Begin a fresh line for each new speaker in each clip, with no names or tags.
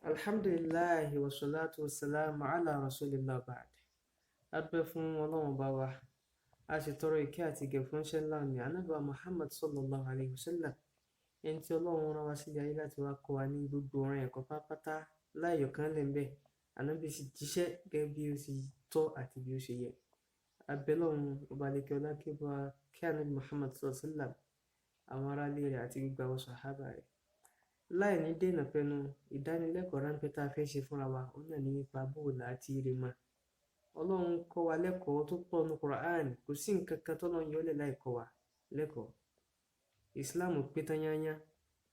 Alhamdulillahi wa salatu wa salamu ala rasulillah ba'd. Adúpẹ́ fún Ọlọ́run bá wa. A sì tọrọ ìkẹ́ àti ìgẹ̀ fún iṣẹ́ ńlá ní Ànábì Muhammad sallallahu alayhi wa sallam. Ẹni tí Ọlọ́run rán wá sílé ayé láti wá kọ́ wa ní gbogbo ọ̀ràn ẹ̀kọ́ pátápátá láì yọ̀kan lẹ̀ ń bẹ̀. Ànábì sì jíṣẹ́ gẹ́gẹ́ bí ó sì tọ́ àti bí ó ṣe yẹ. Abẹ́lọ́run ọba lékè ọlá kí bá kí Ànábì Muhammad sallallahu alayhi wa sallam, àwọn aráalé rẹ̀ àti gbogbo àwọn sàhábà rẹ̀. Láì ní dènà pẹnu, ìdánilẹ́kọ̀ọ́ ráńpẹ́ tá a fẹ́ ṣe fúnra wa ó náà ní nípa bóòlù àti ìrìnmà. Ọlọ́run kọ́ wa lẹ́kọ̀ọ́ tó pọ̀ ní Quran, kò sí nǹkan kan tọ́lọ́run yọ́lẹ̀ láì kọ́ wa lẹ́kọ̀ọ́. Ìsìláàmù pé tán yányá,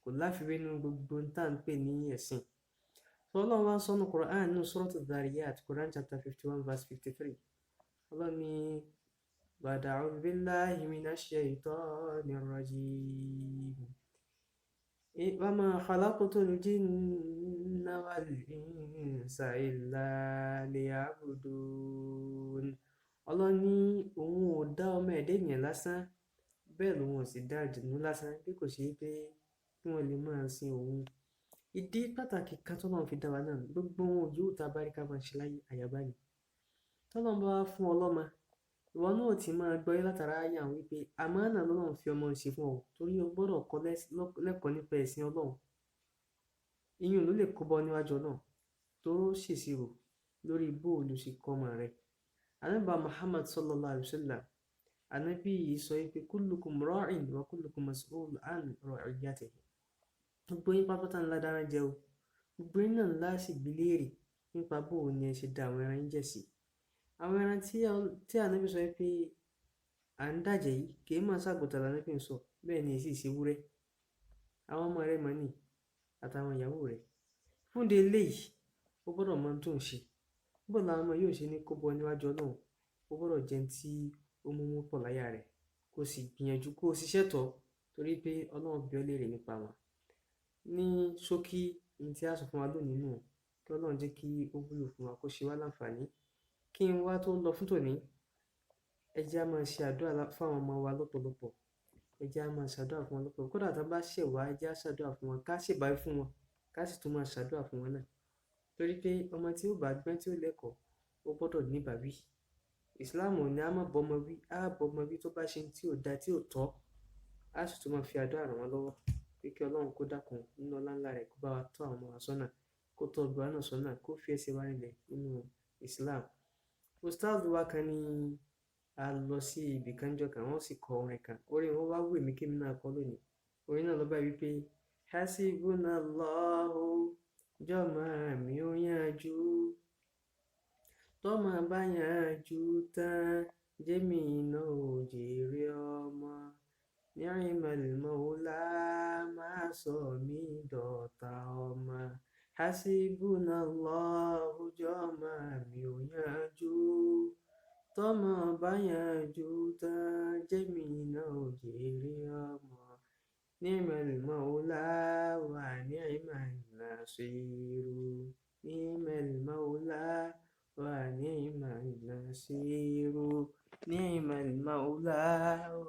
kò láfiwé nínú gbogbo tá à ń pè ní ẹ̀sìn. Ọlọ́run wá ń sọ ní Quran nínú Suratu Dhariyat, Quran chapter 51 verse 53. Ọlọ́run ní ba'da a'udhu billahi minash shaitanir rajim. وما خلقت الجن والإنس إلا ليعبدون. Ọlọ́run ní òun ò dá ọmọ ẹ̀dá ènìyàn lásán, bẹ́ẹ̀ lòun ò sì dá àlùjànnú lásán bí kò ṣe pé kí wọ́n lè máa sin òun. Ìdí pàtàkì kan tọ́lọ́run fi dá wa náà, gbogbo ohun yòówù tá a bá rí ká máa ṣe láyé àyàbá ni. Tọ́lọ́run bá wá fún ọlọ́mọ, ìwọ náà ti máa gbọ́ látara ayé àwọn wípé àmánà lọ́lọ́run fi ọmọ ṣe fún ọ, torí o gbọ́dọ̀ kọ́ lẹ́kọ̀ọ́ nípa ẹ̀sìn Ọlọ́run. Ìyẹn ló lè kó bọ́ níwájú Ọlọ́run tó ṣèṣirò lórí bóòlù ṣe kọ́ ọmọ rẹ̀. Ànábì Muhammad sallallahu alayhi wa sallam, ànábì yìí sọ wípé kullukum ra'in wa kullukum mas'ulun 'an ra'iyyatihi. Gbogbo yín pápátá ńlá dára jẹ́ o, gbogbo yín náà ńlá sì bi léèrè nípa bóòlù ni ẹ ṣe dá àwọn ẹran yín jẹ̀ sí. Àwọn ẹran tí ànábì sọ pé à ń dàjẹ́ yìí kì í máa ṣàgùntàn lànábì ń sọ, bẹ́ẹ̀ ni èsì ìṣewúrẹ́. Àwọn ọmọ rẹ̀ mọ̀ ní àtàwọn ìyàwó rẹ̀. Fún de eléyìí, ó gbọ́dọ̀ mọ tó ń ṣe. Bó làwọn ọmọ yóò ṣe ní kó bọ níwájú Ọlọ́run, ó gbọ́dọ̀ jẹ́ tí ó mú pọ̀ láyà rẹ̀, kó sì gbìyànjú kó ṣiṣẹ́ tọ́, torí pé Ọlọ́run bi ọ́ léèrè nípa wọn. Ní ṣókí ní tí a sọ fún wa lónìí nù, kí Ọlọ́run jẹ́ kí ó wúlò fún wa, kó ṣe wá láǹfààní. Kí n wá tó lọ fún tòní, ẹ jẹ́ á máa ṣe àdúrà fún àwọn ọmọ wa lọ́pọ̀lọpọ̀. Ẹ jẹ́ á máa ṣàdúrà fún wọn lọ́pọ̀lọpọ̀. Kódà tá a bá ṣẹ̀ wá, ẹ jẹ́ á ṣàdúrà fún wọn, ká ṣèbáwí fún wọn, ká sì tún máa ṣàdúrà fún wọn náà. Torí pé ọmọ tí ó bá gbọ́n tí ó lẹ́kọ̀ọ́, ó gbọ́dọ̀ ní ìbáwí. Ìsìláàmù ní a máa bọ́mọ wí, á bọ́mọ wí tó bá ṣe tí ò da tí ò tọ́, á sì tún máa fi àdúrà ràn wọ́n lọ́wọ́. Pé kí Ọlọ́run kó dákun nínú ọlá ńlá rẹ̀ kó bá wa tọ́ àwọn ọmọ wa sọ́nà, kó tọ́ ọgbà náà sọ́nà, kó fi ẹsẹ̀ wa rinlẹ̀ nínú Ìsìláàmù. Ustaz wa kan ní a lọ sí ibì kan jọ kan, wọ́n sì kọ orin kan. Orin wọn wá wù mí kí mi náà kọ lónìí. Orin náà lọ bá wípé hasibunallahu jọ̀mọ́ mi ó yanjú, tọ́mọ bá yanjú tán jẹ́mi náà ò jèrè ọmọ. Ni'mal mawla máa sọ mí dọ̀tá ọmọ. Hasibunallahu jọ̀mọ́ mi ó yanjú, tọ́mọ bá yanjú tán jẹ́mi náà ò jèrè ọmọ. Ni'mal mawla wa ni'man nasiru. Ni'mal mawla wa ni'man nasiru. Ni'mal mawla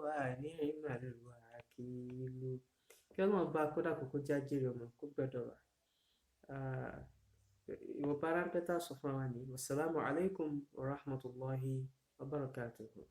wa ni'mal wakilu. Kí Ọlọ́run bá kódà kókó já jèrè ọmọ kó gbọ́dọ̀ wá. Ìwọ̀n bá ráńpẹ́ tá a sọ fún wa ní. Wassalamu alaikum wa rahmatullahi wa barakatuhu.